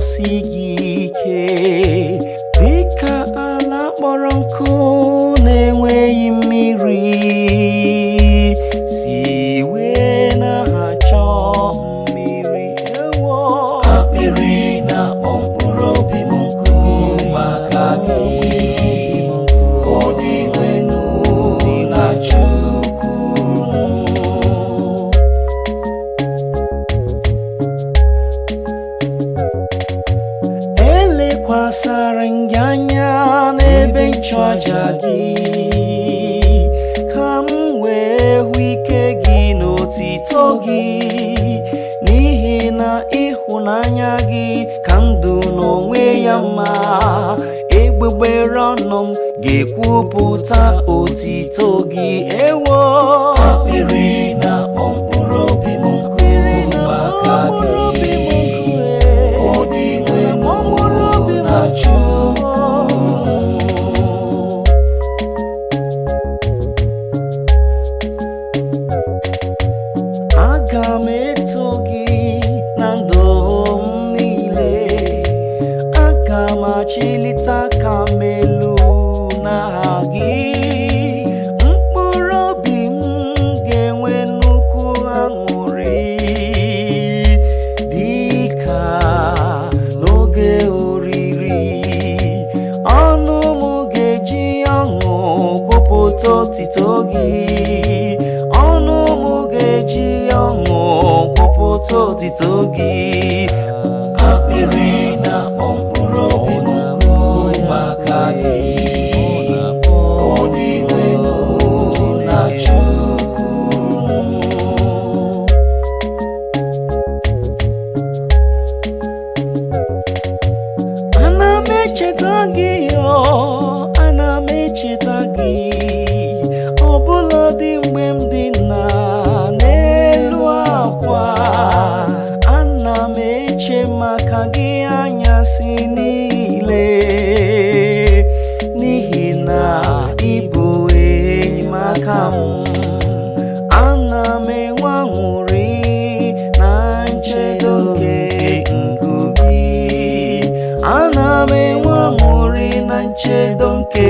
na-achọsi gị ike dịka ala kpọrọ nkụ na-enweghị mmiri si wee na-achọ mmiri. Ewo akpịrị na-akpọ mkpụrụ obi m nkụ maka gị, ọ dị wenu na Chukwu. Elekwasara gị anya n'ebe nchụaja gị ka m wee hụ ike gị n'otito gị, n'ihi na ịhụnanya gị ka ndụ n'onwe ya mma. Egbugbere ọnụ m ga-ekwupụta otito gị. Ewo akpịrị na-akpọ mkpụrụ obi m nkụ maka gị, ọ dị wenu na Chukwu. Aga m eto gị na ndụ m niile, aga m achịlite aka m elu n'aha gị. Mkpụrụ obi m ga-enwe nnukwu aṅụrị dịka n'oge oriri. Ọnụ m ga-eji ọṅụ kwupụta otito gị, ọnụ m ga-eji ọṅụ kwupụta otito gị. Akpịrị na-akpọ mkpụrụ obi m nkụ maka gị, ọ dị wenu na Chukwu. Ana m echeta gị, ana m echeta gị, ọbụladị mgbe m dị n'elu akwa. Ana m eche maka gị anyasị niile, n'ihi na ị bụ enyemaka m. Ana m enwe aṅụrị na nchedo nke nku gị, ana m enwe aṅụrị na nchedo nke